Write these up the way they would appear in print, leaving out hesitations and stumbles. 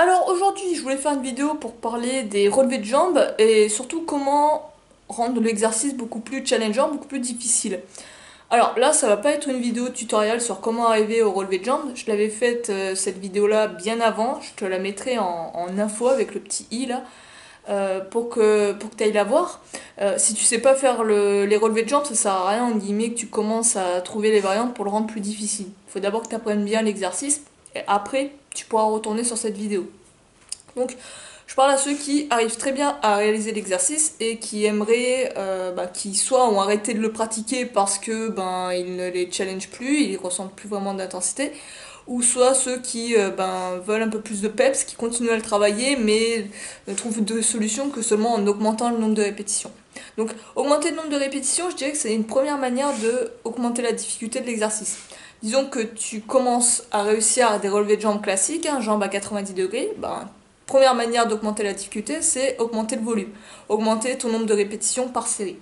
Alors aujourd'hui, je voulais faire une vidéo pour parler des relevés de jambes et surtout comment rendre l'exercice beaucoup plus challengeant, beaucoup plus difficile. Alors là, ça va pas être une vidéo tutoriel sur comment arriver au relevé de jambes. Je l'avais faite cette vidéo-là bien avant. Je te la mettrai en info avec le petit i là pour que tu ailles la voir. Si tu sais pas faire les relevés de jambes, ça sert à rien en guillemets que tu commences à trouver les variantes pour le rendre plus difficile. Il faut d'abord que tu apprennes bien l'exercice et après tu pourras retourner sur cette vidéo. Donc, je parle à ceux qui arrivent très bien à réaliser l'exercice et qui aimeraient, qui soit ont arrêté de le pratiquer parce que ils ne les challenge plus, ils ressentent plus vraiment d'intensité, ou soit ceux qui veulent un peu plus de peps, qui continuent à le travailler mais ne trouvent de solution que seulement en augmentant le nombre de répétitions. Donc, augmenter le nombre de répétitions, je dirais que c'est une première manière de augmenter la difficulté de l'exercice. Disons que tu commences à réussir à des relevés de jambes classiques, jambes à 90 degrés, première manière d'augmenter la difficulté, c'est augmenter le volume, augmenter ton nombre de répétitions par série.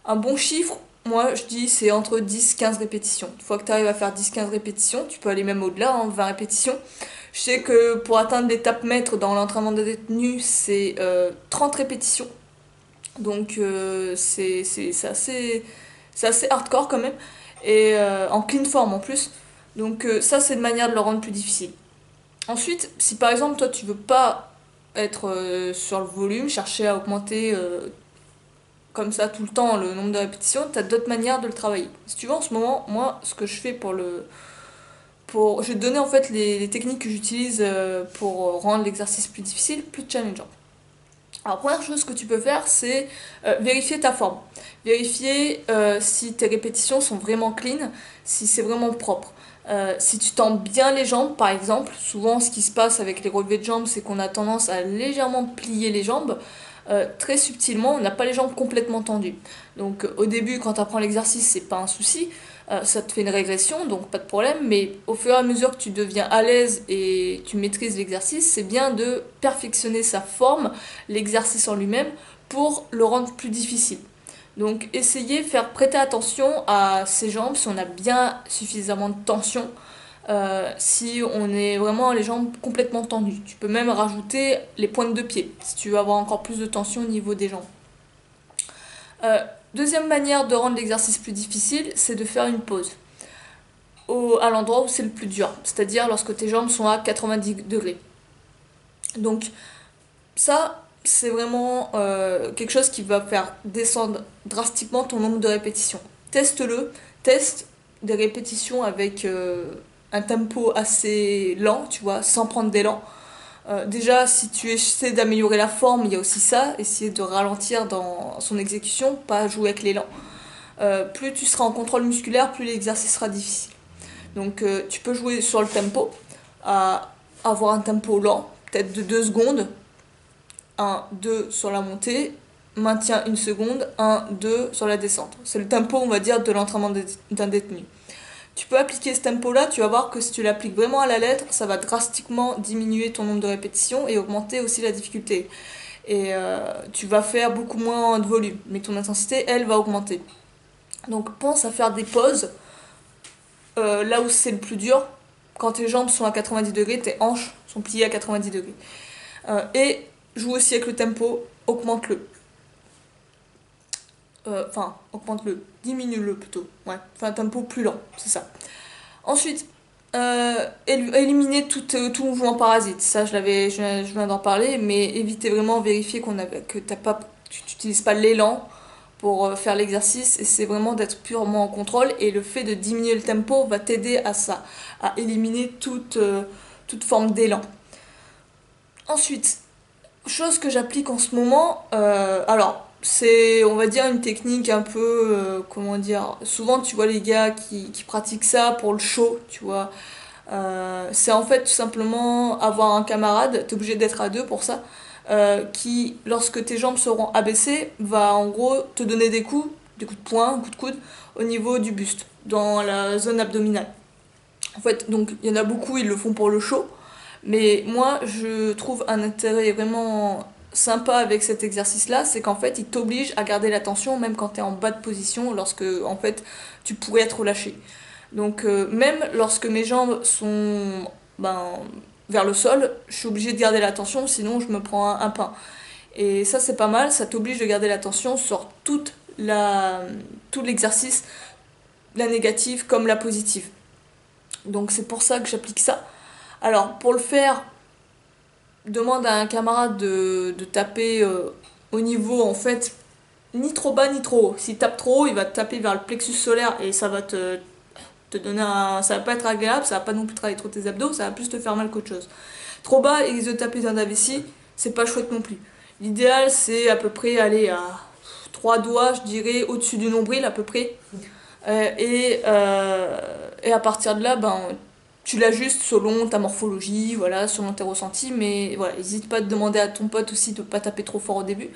Un bon chiffre, moi je dis, c'est entre 10-15 répétitions. Une fois que tu arrives à faire 10-15 répétitions, tu peux aller même au-delà, 20 répétitions. Je sais que pour atteindre l'étape maître dans l'entraînement de détenu, c'est 30 répétitions. Donc c'est assez hardcore quand même, et en clean form en plus. Donc ça, c'est une manière de le rendre plus difficile. Ensuite, si par exemple toi tu veux pas être sur le volume, chercher à augmenter comme ça tout le temps le nombre de répétitions, tu as d'autres manières de le travailler. Si tu veux, en ce moment, moi, ce que je fais je vais te donner en fait les techniques que j'utilise pour rendre l'exercice plus difficile, plus challengeant. Alors, première chose que tu peux faire, c'est vérifier ta forme. Vérifier si tes répétitions sont vraiment clean, si c'est vraiment propre. Si tu tends bien les jambes, par exemple, souvent ce qui se passe avec les relevés de jambes, c'est qu'on a tendance à légèrement plier les jambes. Très subtilement, on n'a pas les jambes complètement tendues. Donc au début, quand tu apprends l'exercice, c'est pas un souci. Ça te fait une régression, donc pas de problème, mais au fur et à mesure que tu deviens à l'aise et tu maîtrises l'exercice, c'est bien de perfectionner sa forme, l'exercice en lui-même, pour le rendre plus difficile. Donc essayez de faire prêter attention à ses jambes, si on a bien suffisamment de tension, si on est vraiment les jambes complètement tendues. Tu peux même rajouter les pointes de pied, si tu veux avoir encore plus de tension au niveau des jambes. Euh, Deuxième manière de rendre l'exercice plus difficile, c'est de faire une pause à l'endroit où c'est le plus dur, c'est-à-dire lorsque tes jambes sont à 90 degrés. Donc ça, c'est vraiment quelque chose qui va faire descendre drastiquement ton nombre de répétitions. Teste-le, teste des répétitions avec un tempo assez lent, tu vois, sans prendre d'élan. Déjà, si tu essaies d'améliorer la forme, il y a aussi ça, essayer de ralentir dans son exécution, pas jouer avec l'élan. Plus tu seras en contrôle musculaire, plus l'exercice sera difficile. Donc tu peux jouer sur le tempo, à avoir un tempo lent, peut-être de 2 secondes, 1, 2 sur la montée, maintien 1 seconde, 1, 2 sur la descente. C'est le tempo, on va dire, de l'entraînement d'un détenu. Tu peux appliquer ce tempo-là, tu vas voir que si tu l'appliques vraiment à la lettre, ça va drastiquement diminuer ton nombre de répétitions et augmenter aussi la difficulté. Et tu vas faire beaucoup moins de volume, mais ton intensité, elle, va augmenter. Donc pense à faire des pauses là où c'est le plus dur. Quand tes jambes sont à 90 degrés, tes hanches sont pliées à 90 degrés. Et joue aussi avec le tempo, augmente-le. Augmente-le, diminue-le plutôt. Ouais, fais un tempo plus lent, c'est ça. Ensuite, éliminer tout mouvement parasite. Ça, je viens d'en parler, mais éviter vraiment, vérifier que tu n'utilises pas l'élan pour faire l'exercice, et c'est vraiment d'être purement en contrôle, et le fait de diminuer le tempo va t'aider à ça, à éliminer toute forme d'élan. Ensuite, chose que j'applique en ce moment, alors c'est on va dire une technique un peu, comment dire, souvent tu vois les gars qui pratiquent ça pour le show, tu vois. C'est en fait tout simplement avoir un camarade, t'es obligé d'être à deux pour ça, qui, lorsque tes jambes seront abaissées, va en gros te donner des coups de poing, coups de coude, au niveau du buste, dans la zone abdominale. En fait, donc il y en a beaucoup, ils le font pour le show, mais moi je trouve un intérêt vraiment sympa avec cet exercice-là, c'est qu'en fait il t'oblige à garder la tension même quand tu es en bas de position, lorsque en fait tu pourrais être relâché. Donc même lorsque mes jambes sont ben, vers le sol, je suis obligée de garder la tension, sinon je me prends un pain. Et ça c'est pas mal, ça t'oblige de garder la tension sur tout l'exercice, la négative comme la positive. Donc c'est pour ça que j'applique ça. Alors pour le faire, demande à un camarade de taper au niveau en fait ni trop bas ni trop haut. S'il tape trop haut, il va te taper vers le plexus solaire et ça va te donner ça va pas être agréable, ça va pas non plus travailler trop tes abdos, ça va plus te faire mal qu'autre chose. Trop bas et de taper dans la vessie, c'est pas chouette non plus. L'idéal c'est à peu près aller à 3 doigts, je dirais, au-dessus du nombril à peu près. Et à partir de là, ben, tu l'ajustes selon ta morphologie, voilà, selon tes ressentis, mais voilà, n'hésite pas à te demander à ton pote aussi de ne pas taper trop fort au début.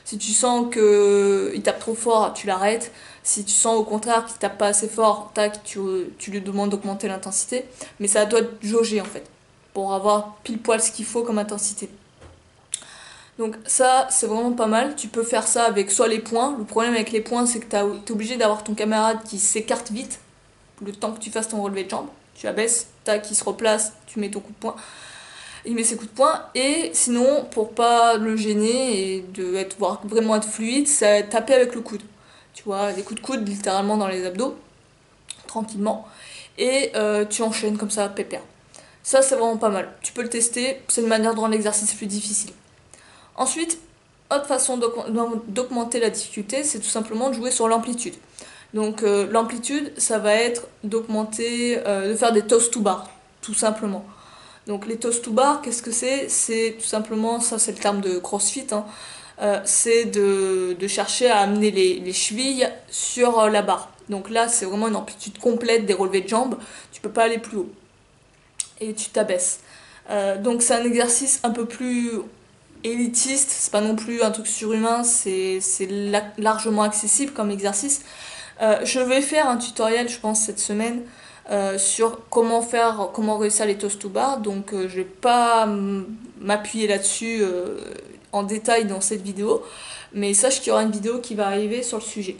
Si tu sens qu'il tape trop fort, tu l'arrêtes. Si tu sens au contraire qu'il tape pas assez fort, tac, tu lui demandes d'augmenter l'intensité. Mais ça doit te jauger en fait, pour avoir pile poil ce qu'il faut comme intensité. Donc ça, c'est vraiment pas mal. Tu peux faire ça avec soit les poings. Le problème avec les poings, c'est que t'es obligé d'avoir ton camarade qui s'écarte vite le temps que tu fasses ton relevé de jambe. Tu abaisses, tac, il se replace, tu mets ton coup de poing. Il met ses coups de poing. Et sinon, pour pas le gêner et voir vraiment être fluide, c'est taper avec le coude. Tu vois, des coups de coude littéralement dans les abdos, tranquillement. Et tu enchaînes comme ça, pépère. Ça, c'est vraiment pas mal. Tu peux le tester, c'est une manière de rendre l'exercice plus difficile. Ensuite, autre façon d'augmenter la difficulté, c'est tout simplement de jouer sur l'amplitude. Donc l'amplitude, ça va être d'augmenter, de faire des toes to bar, tout simplement. Donc les toes to bar, qu'est-ce que c'est? C'est tout simplement, ça c'est le terme de CrossFit, hein, c'est de chercher à amener les chevilles sur la barre. Donc là, c'est vraiment une amplitude complète des relevés de jambes, tu peux pas aller plus haut. Et tu t'abaisses. Donc c'est un exercice un peu plus élitiste, c'est pas non plus un truc surhumain, c'est largement accessible comme exercice. Je vais faire un tutoriel, je pense, cette semaine sur comment réussir les toes to bar, donc je vais pas m'appuyer là-dessus en détail dans cette vidéo, mais sache qu'il y aura une vidéo qui va arriver sur le sujet.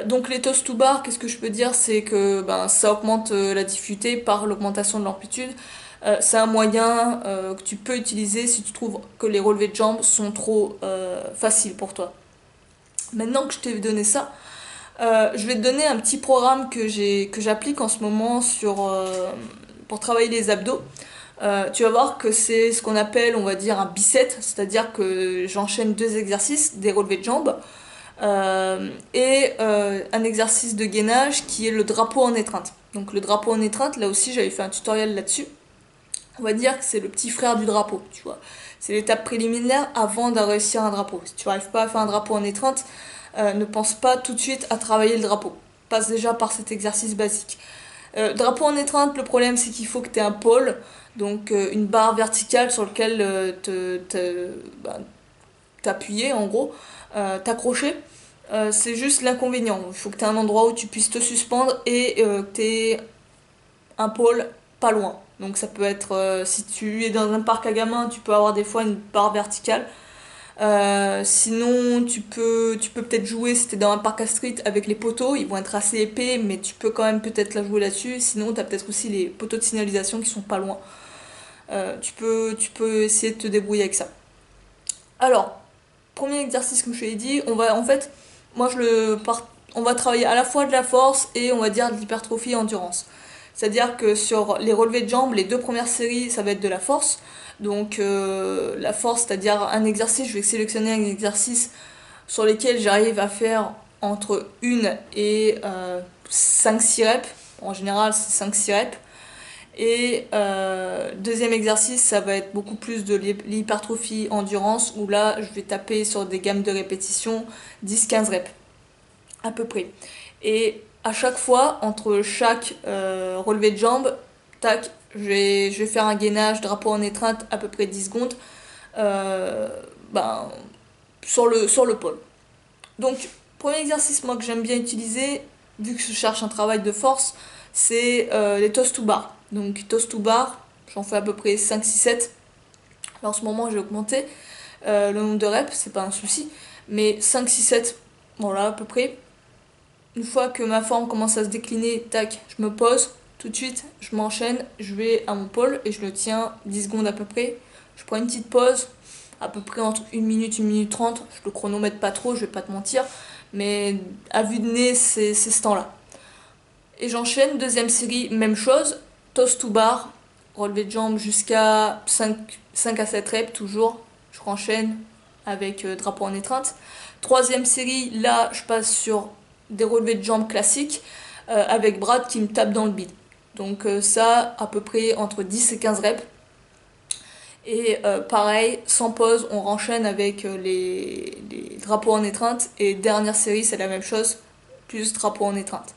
Donc les toes to bar, qu'est-ce que je peux dire, c'est que ça augmente la difficulté par l'augmentation de l'amplitude. C'est un moyen que tu peux utiliser si tu trouves que les relevés de jambes sont trop faciles pour toi. Maintenant que je t'ai donné ça, je vais te donner un petit programme que j'applique en ce moment pour travailler les abdos. Tu vas voir que c'est ce qu'on appelle, on va dire, un biset, c'est-à-dire que j'enchaîne 2 exercices, des relevés de jambes, et un exercice de gainage qui est le drapeau en étreinte. Donc le drapeau en étreinte, là aussi j'avais fait un tutoriel là-dessus. On va dire que c'est le petit frère du drapeau, tu vois. C'est l'étape préliminaire avant de réussir un drapeau. Si tu n'arrives pas à faire un drapeau en étreinte, ne pense pas tout de suite à travailler le drapeau. Passe déjà par cet exercice basique. Drapeau en étreinte, le problème c'est qu'il faut que tu aies un pôle, donc une barre verticale sur laquelle t'appuyer en gros, t'accrocher. C'est juste l'inconvénient. Il faut que tu aies un endroit où tu puisses te suspendre et que tu aies un pôle pas loin. Donc ça peut être, si tu es dans un parc à gamins, tu peux avoir des fois une barre verticale. Sinon, tu peux peut-être jouer si tu es dans un parc à street avec les poteaux. Ils vont être assez épais, mais tu peux quand même peut-être la jouer là-dessus. Sinon, tu as peut-être aussi les poteaux de signalisation qui sont pas loin. Tu peux essayer de te débrouiller avec ça. Alors, premier exercice, comme je te l'ai dit, on va travailler à la fois de la force et on va dire de l'hypertrophie et endurance. C'est-à-dire que sur les relevés de jambes, les 2 premières séries, ça va être de la force. Donc la force, c'est-à-dire un exercice, je vais sélectionner un exercice sur lequel j'arrive à faire entre 1 et 5-6 reps. En général, c'est 5-6 reps. Et deuxième exercice, ça va être beaucoup plus de l'hypertrophie endurance, où là, je vais taper sur des gammes de répétitions 10-15 reps, à peu près. Et à chaque fois, entre chaque relevé de jambes, tac, je vais faire un gainage drapeau en étreinte à peu près 10 secondes sur le pôle. Donc, premier exercice moi que j'aime bien utiliser, vu que je cherche un travail de force, c'est les toes to bar. Donc toes to bar, j'en fais à peu près 5, 6, 7. Là en ce moment j'ai augmenté le nombre de reps, c'est pas un souci. Mais 5, 6, 7, voilà à peu près. Une fois que ma forme commence à se décliner, tac, je me pose, Tout de suite, je m'enchaîne, je vais à mon pôle et je le tiens 10 secondes à peu près. Je prends une petite pause, à peu près entre 1 minute 30. Je le chronomètre pas trop, je vais pas te mentir, mais à vue de nez, c'est ce temps-là. Et j'enchaîne, deuxième série, même chose, toast to bar, relevé de jambes jusqu'à 5 à 7 reps toujours. Je renchaîne avec drapeau en étreinte. Troisième série, là, je passe sur des relevés de jambes classiques avec Brad qui me tape dans le bide. Donc ça, à peu près entre 10 et 15 reps. Et pareil, sans pause, on renchaîne avec les drapeaux en étreinte. Et dernière série, c'est la même chose, plus drapeau en étreinte.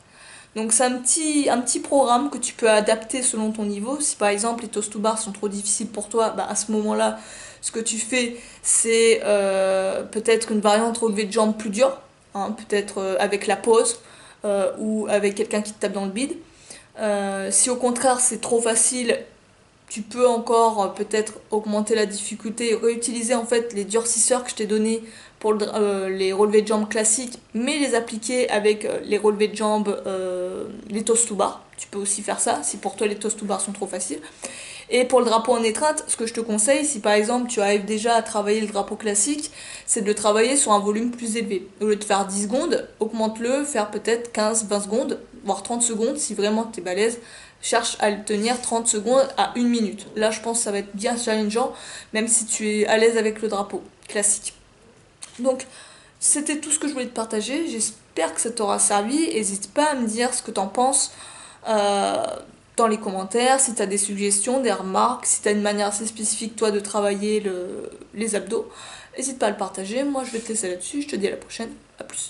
Donc c'est un petit programme que tu peux adapter selon ton niveau. Si par exemple les toast to bar sont trop difficiles pour toi, bah à ce moment-là, ce que tu fais, c'est peut-être une variante relevé de jambes plus dure, hein, peut-être avec la pause ou avec quelqu'un qui te tape dans le bide. Si au contraire c'est trop facile, tu peux encore peut-être augmenter la difficulté et réutiliser en fait les durcisseurs que je t'ai donnés pour les relevés de jambes classiques, mais les appliquer avec les relevés de jambes, les toast to bar. Tu peux aussi faire ça si pour toi les toast to bar sont trop faciles. Et pour le drapeau en étreinte, ce que je te conseille, si par exemple tu arrives déjà à travailler le drapeau classique, c'est de le travailler sur un volume plus élevé. Au lieu de faire 10 secondes, augmente-le, faire peut-être 15-20 secondes, voire 30 secondes si vraiment tu es balèze. Cherche à le tenir 30 secondes à 1 minute. Là, je pense que ça va être bien challengeant, même si tu es à l'aise avec le drapeau classique. Donc, c'était tout ce que je voulais te partager. J'espère que ça t'aura servi. N'hésite pas à me dire ce que t'en penses dans les commentaires, si tu as des suggestions, des remarques, si tu as une manière assez spécifique, toi, de travailler les abdos. N'hésite pas à le partager. Moi, je vais te laisser là-dessus. Je te dis à la prochaine. À plus.